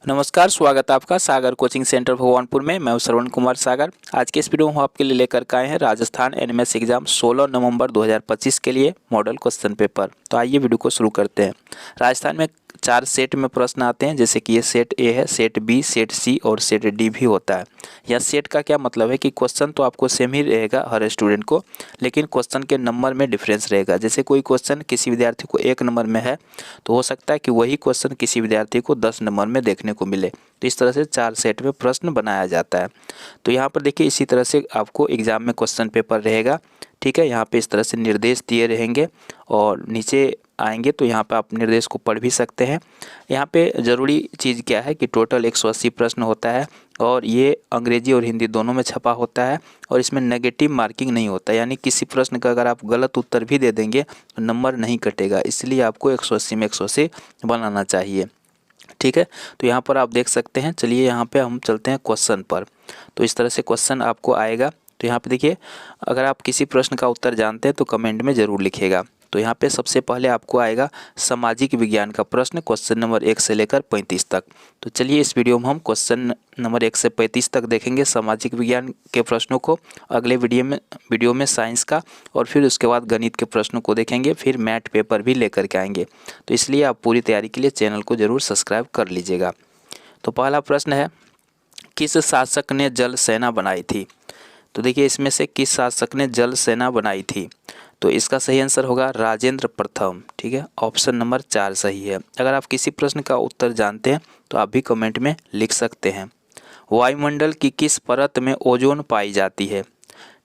नमस्कार, स्वागत है आपका सागर कोचिंग सेंटर भगवानपुर में। मैं हूं श्रवण कुमार सागर। आज के इस वीडियो में हम आपके लिए लेकर के आए हैं राजस्थान एनएमएस एग्जाम 16 नवंबर 2025 के लिए मॉडल क्वेश्चन पेपर। तो आइए वीडियो को शुरू करते हैं। राजस्थान में 4 सेट में प्रश्न आते हैं, जैसे कि ये सेट ए है, सेट बी, सेट सी और सेट डी भी होता है। यह सेट का क्या मतलब है कि क्वेश्चन तो आपको सेम ही रहेगा हर स्टूडेंट को, लेकिन क्वेश्चन के नंबर में डिफरेंस रहेगा। जैसे कोई क्वेश्चन किसी विद्यार्थी को 1 नंबर में है तो हो सकता है कि वही क्वेश्चन किसी विद्यार्थी को 10 नंबर में देखने को मिले। तो इस तरह से 4 सेट में प्रश्न बनाया जाता है। तो यहाँ पर देखिए इसी तरह से आपको एग्जाम में क्वेश्चन पेपर रहेगा। ठीक है, यहाँ पे इस तरह से निर्देश दिए रहेंगे और नीचे आएंगे तो यहाँ पे आप निर्देश को पढ़ भी सकते हैं। यहाँ पे ज़रूरी चीज़ क्या है कि टोटल 180 प्रश्न होता है और ये अंग्रेजी और हिंदी दोनों में छपा होता है और इसमें नेगेटिव मार्किंग नहीं होता, यानी किसी प्रश्न का अगर आप गलत उत्तर भी दे देंगे तो नंबर नहीं कटेगा, इसलिए आपको 180 में 180 बनाना चाहिए। ठीक है, तो यहाँ पर आप देख सकते हैं। चलिए यहाँ पे हम चलते हैं क्वेश्चन पर। तो इस तरह से क्वेश्चन आपको आएगा। तो यहाँ पे देखिए, अगर आप किसी प्रश्न का उत्तर जानते हैं तो कमेंट में ज़रूर लिखिएगा। तो यहाँ पे सबसे पहले आपको आएगा सामाजिक विज्ञान का प्रश्न, क्वेश्चन नंबर 1 से लेकर 35 तक। तो चलिए इस वीडियो में हम क्वेश्चन नंबर 1 से 35 तक देखेंगे सामाजिक विज्ञान के प्रश्नों को। अगले वीडियो में साइंस का और फिर उसके बाद गणित के प्रश्नों को देखेंगे, फिर मैथ पेपर भी लेकर के आएंगे। तो इसलिए आप पूरी तैयारी के लिए चैनल को ज़रूर सब्सक्राइब कर लीजिएगा। तो पहला प्रश्न है, किस शासक ने जल सेना बनाई थी? तो देखिए इसमें से किस शासक ने जल सेना बनाई थी? तो इसका सही आंसर होगा राजेंद्र प्रथम। ठीक है, ऑप्शन नंबर 4 सही है। अगर आप किसी प्रश्न का उत्तर जानते हैं तो आप भी कमेंट में लिख सकते हैं। वायुमंडल की किस परत में ओजोन पाई जाती है?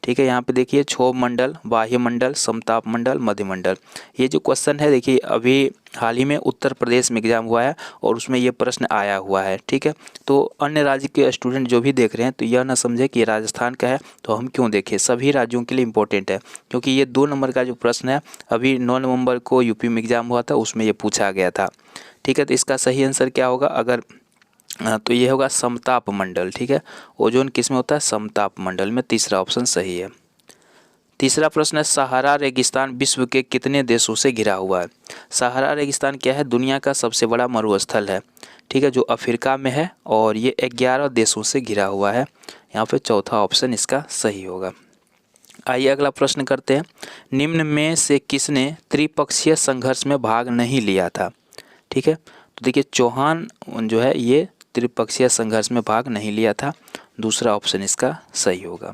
ठीक है, यहाँ पे देखिए क्षोभ मंडल, बाह्य मंडल, समताप मंडल, मध्यमंडल। ये जो क्वेश्चन है देखिए अभी हाल ही में उत्तर प्रदेश में एग्जाम हुआ है और उसमें ये प्रश्न आया हुआ है। ठीक है, तो अन्य राज्य के स्टूडेंट जो भी देख रहे हैं तो यह ना समझे कि ये राजस्थान का है तो हम क्यों देखें, सभी राज्यों के लिए इम्पोर्टेंट है, क्योंकि ये 2 नंबर का जो प्रश्न है अभी 9 नवंबर को यूपी में एग्जाम हुआ था, उसमें ये पूछा गया था। ठीक है, तो इसका सही आंसर क्या होगा? अगर तो ये होगा समताप मंडल। ठीक है, ओजोन किस में होता है? समताप मंडल में। तीसरा ऑप्शन सही है। तीसरा प्रश्न है, सहारा रेगिस्तान विश्व के कितने देशों से घिरा हुआ है? सहारा रेगिस्तान क्या है? दुनिया का सबसे बड़ा मरुस्थल है। ठीक है, जो अफ्रीका में है और ये 11 देशों से घिरा हुआ है। यहाँ पे चौथा ऑप्शन इसका सही होगा। आइए अगला प्रश्न करते हैं, निम्न में से किसने त्रिपक्षीय संघर्ष में भाग नहीं लिया था? ठीक है, तो देखिए चौहान जो है ये त्रिपक्षीय संघर्ष में भाग नहीं लिया था। दूसरा ऑप्शन इसका सही होगा।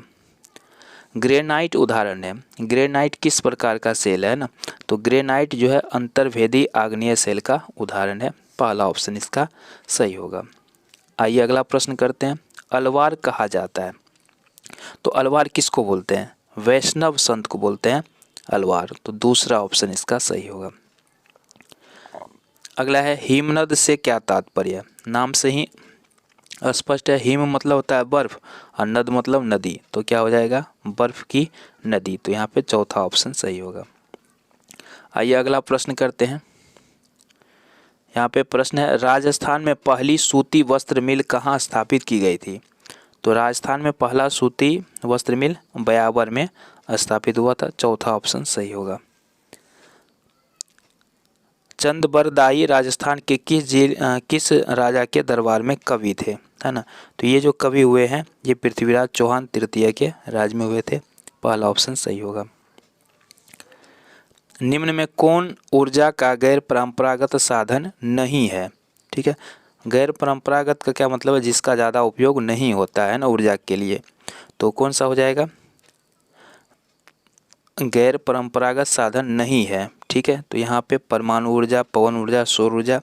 ग्रेनाइट उदाहरण है। ग्रेनाइट किस प्रकार का सेल है ना? तो ग्रेनाइट जो है अंतर्भेदी आग्नेय सेल का उदाहरण है। पहला ऑप्शन इसका सही होगा। आइए अगला प्रश्न करते हैं, अलवार कहा जाता है तो अलवार किसको बोलते हैं? वैष्णव संत को बोलते हैं अलवार। तो दूसरा ऑप्शन इसका सही होगा। अगला है, हिमनद से क्या तात्पर्य? नाम से ही स्पष्ट है, हिम मतलब होता है बर्फ और नद मतलब नदी, तो क्या हो जाएगा? बर्फ की नदी। तो यहाँ पे चौथा ऑप्शन सही होगा। आइए अगला प्रश्न करते हैं। यहाँ पे प्रश्न है, राजस्थान में पहली सूती वस्त्र मिल कहाँ स्थापित की गई थी? तो राजस्थान में पहला सूती वस्त्र मिल ब्यावर में स्थापित हुआ था। चौथा ऑप्शन सही होगा। चंदबरदाई राजस्थान के किस राजा के दरबार में कवि थे? है ना, तो ये जो कवि हुए हैं ये पृथ्वीराज चौहान तृतीय के राज में हुए थे। पहला ऑप्शन सही होगा। निम्न में कौन ऊर्जा का गैर परंपरागत साधन नहीं है? ठीक है, गैर परंपरागत का क्या मतलब है? जिसका ज़्यादा उपयोग नहीं होता है ना ऊर्जा के लिए, तो कौन सा हो जाएगा? गैर परंपरागत साधन नहीं है। ठीक है, तो यहाँ पे परमाणु ऊर्जा, पवन ऊर्जा, सौर ऊर्जा,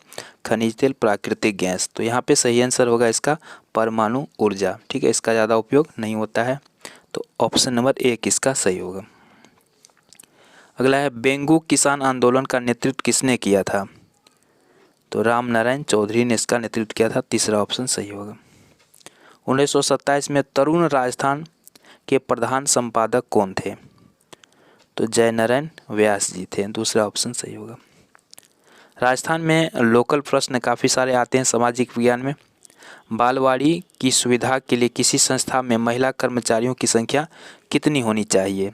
खनिज तेल, प्राकृतिक गैस। तो यहाँ पे सही आंसर होगा इसका परमाणु ऊर्जा। ठीक है, इसका ज़्यादा उपयोग नहीं होता है। तो ऑप्शन नंबर 1 इसका सही होगा। अगला है, बेंगू किसान आंदोलन का नेतृत्व किसने किया था? तो राम नारायण चौधरी ने इसका नेतृत्व किया था। तीसरा ऑप्शन सही होगा। 1927 में तरुण राजस्थान के प्रधान संपादक कौन थे? तो जयनारायण व्यास जी थे। दूसरा ऑप्शन सही होगा। राजस्थान में लोकल प्रश्न काफ़ी सारे आते हैं सामाजिक विज्ञान में। बालवाड़ी की सुविधा के लिए किसी संस्था में महिला कर्मचारियों की संख्या कितनी होनी चाहिए?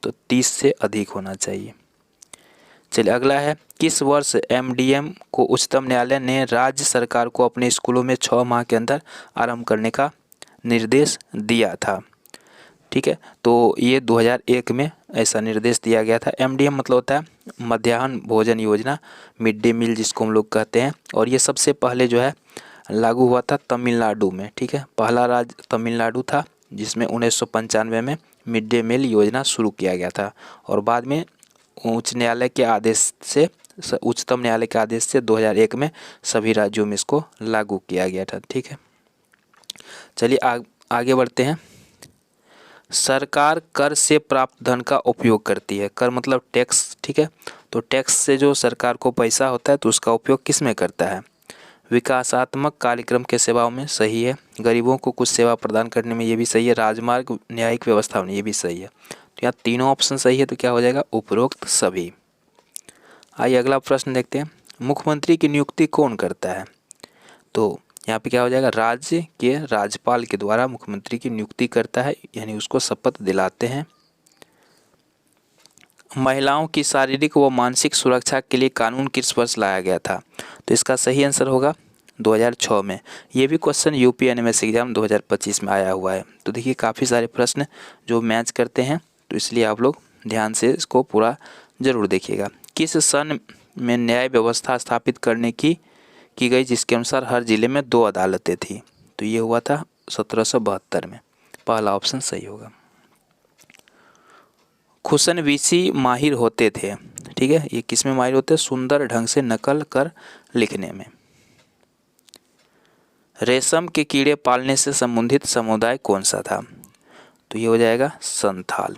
तो 30 से अधिक होना चाहिए। चलिए अगला है, किस वर्ष एमडीएम को उच्चतम न्यायालय ने राज्य सरकार को अपने स्कूलों में 6 माह के अंदर आरंभ करने का निर्देश दिया था? ठीक है, तो ये 2001 में ऐसा निर्देश दिया गया था। एमडीएम मतलब होता है मध्याह्न भोजन योजना, मिड डे मील जिसको हम लोग कहते हैं, और ये सबसे पहले जो है लागू हुआ था तमिलनाडु में। ठीक है, पहला राज्य तमिलनाडु था जिसमें 1995 में मिड डे मील योजना शुरू किया गया था, और बाद में उच्चतम न्यायालय के आदेश से 2001 में सभी राज्यों में इसको लागू किया गया था। ठीक है, चलिए आगे बढ़ते हैं। सरकार कर से प्राप्त धन का उपयोग करती है। कर मतलब टैक्स। ठीक है, तो टैक्स से जो सरकार को पैसा होता है तो उसका उपयोग किस में करता है? विकासात्मक कार्यक्रम के सेवाओं में, सही है। गरीबों को कुछ सेवा प्रदान करने में, ये भी सही है। राजमार्ग, न्यायिक व्यवस्था में, ये भी सही है। तो यहाँ तीनों ऑप्शन सही है, तो क्या हो जाएगा? उपरोक्त सभी। आइए अगला प्रश्न देखते हैं। मुख्यमंत्री की नियुक्ति कौन करता है? तो यहाँ पे क्या हो जाएगा? राज्य के राज्यपाल के द्वारा मुख्यमंत्री की नियुक्ति करता है, यानी उसको शपथ दिलाते हैं। महिलाओं की शारीरिक व मानसिक सुरक्षा के लिए कानून किस वर्ष लाया गया था? तो इसका सही आंसर होगा 2006 में। ये भी क्वेश्चन यूपी एनएमएस एग्जाम 2025 में आया हुआ है। तो देखिए काफ़ी सारे प्रश्न जो मैच करते हैं, तो इसलिए आप लोग ध्यान से इसको पूरा जरूर देखिएगा। किस सन में न्याय व्यवस्था स्थापित करने की गई जिसके अनुसार हर जिले में 2 अदालतें थी? तो ये हुआ था 1772 में। पहला ऑप्शन सही होगा। खुसन वीसी माहिर होते थे। ठीक है, ये किस में माहिर होते हैं? सुंदर ढंग से नकल कर लिखने में। रेशम के कीड़े पालने से संबंधित समुदाय कौन सा था? तो ये हो जाएगा संथाल,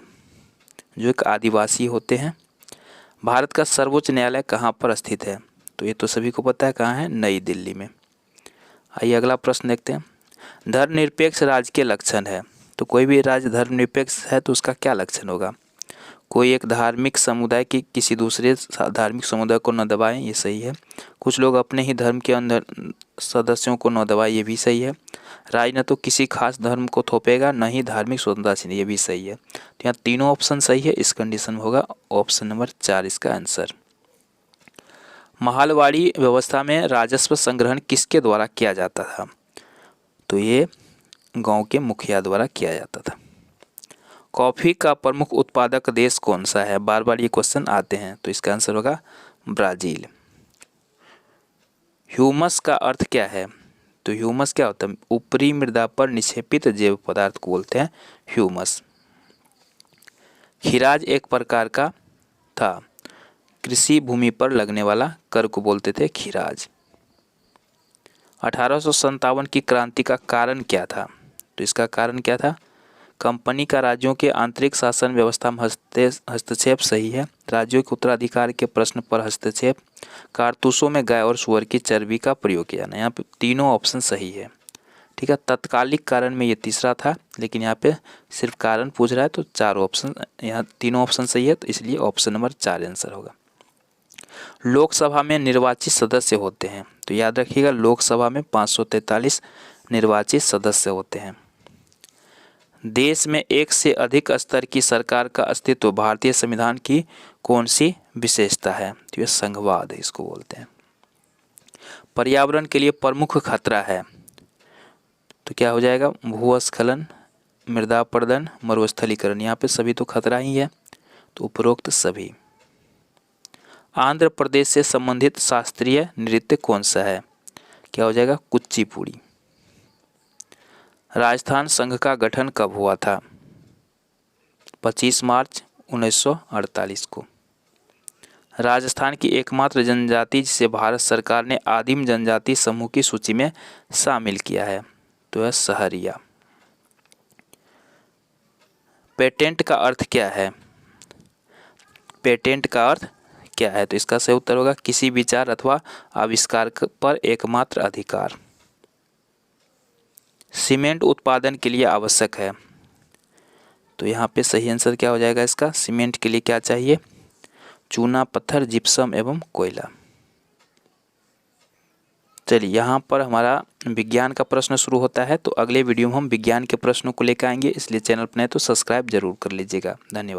जो एक आदिवासी होते हैं। भारत का सर्वोच्च न्यायालय कहाँ पर स्थित है? तो ये तो सभी को पता है, कहाँ है? नई दिल्ली में। आइए अगला प्रश्न देखते हैं। धर्मनिरपेक्ष राज्य के लक्षण है। तो कोई भी राज्य धर्मनिरपेक्ष है तो उसका क्या लक्षण होगा? कोई एक धार्मिक समुदाय की किसी दूसरे धार्मिक समुदाय को न दबाएं, ये सही है। कुछ लोग अपने ही धर्म के अंदर सदस्यों को न दबाएं, ये भी सही है। राज्य न तो किसी खास धर्म को थोपेगा, न ही धार्मिक स्वतंत्रता छीने, ये भी सही है। तो यहाँ तीनों ऑप्शन सही है। इस कंडीशन में होगा ऑप्शन नंबर 4 इसका आंसर। महालवाड़ी व्यवस्था में राजस्व संग्रहण किसके द्वारा किया जाता था? तो ये गांव के मुखिया द्वारा किया जाता था। कॉफ़ी का प्रमुख उत्पादक देश कौन सा है? बार बार ये क्वेश्चन आते हैं, तो इसका आंसर होगा ब्राज़ील। ह्यूमस का अर्थ क्या है? तो ह्यूमस क्या होता है? ऊपरी मृदा पर निक्षेपित जैव पदार्थ को बोलते हैं ह्यूमस। खिराज एक प्रकार का था। कृषि भूमि पर लगने वाला कर को बोलते थे खिराज। 1857 की क्रांति का कारण क्या था? तो इसका कारण क्या था? कंपनी का राज्यों के आंतरिक शासन व्यवस्था में हस्तक्षेप, सही है। राज्यों के उत्तराधिकार के प्रश्न पर हस्तक्षेप, कारतूसों में गाय और सुअर की चर्बी का प्रयोग किया जाना। यहाँ पे तीनों ऑप्शन सही है। ठीक है, तत्कालिक कारण में ये तीसरा था, लेकिन यहाँ पे सिर्फ कारण पूछ रहा है, तो 4 ऑप्शन, यहाँ तीनों ऑप्शन सही है, तो इसलिए ऑप्शन नंबर 4 आंसर होगा। लोकसभा में निर्वाचित सदस्य होते हैं। तो याद रखिएगा, लोकसभा में 543 निर्वाचित सदस्य होते हैं। देश में एक से अधिक स्तर की सरकार का अस्तित्व भारतीय संविधान की कौन सी विशेषता है? तो ये संघवाद है, इसको बोलते हैं। पर्यावरण के लिए प्रमुख खतरा है, तो क्या हो जाएगा? भूस्खलन, मृदा अपरदन, मरुस्थलीकरण। यहाँ पे सभी तो खतरा ही है, तो उपरोक्त सभी। आंध्र प्रदेश से संबंधित शास्त्रीय नृत्य कौन सा है? क्या हो जाएगा? कुचिपुड़ी। राजस्थान संघ का गठन कब हुआ था? 25 मार्च 1948 को। राजस्थान की एकमात्र जनजाति जिसे भारत सरकार ने आदिम जनजाति समूह की सूची में शामिल किया है, तो है सहरिया। पेटेंट का अर्थ क्या है? पेटेंट का अर्थ क्या है? तो इसका सही उत्तर होगा किसी विचार अथवा आविष्कार पर एकमात्र अधिकार। सीमेंट उत्पादन के लिए आवश्यक है, तो यहाँ पे सही आंसर क्या हो जाएगा इसका? सीमेंट के लिए क्या चाहिए? चूना, पत्थर, जिप्सम एवं कोयला। चलिए यहाँ पर हमारा विज्ञान का प्रश्न शुरू होता है, तो अगले वीडियो में हम विज्ञान के प्रश्नों को लेकर आएंगे, इसलिए चैनल पर नए तो सब्सक्राइब जरूर कर लीजिएगा। धन्यवाद।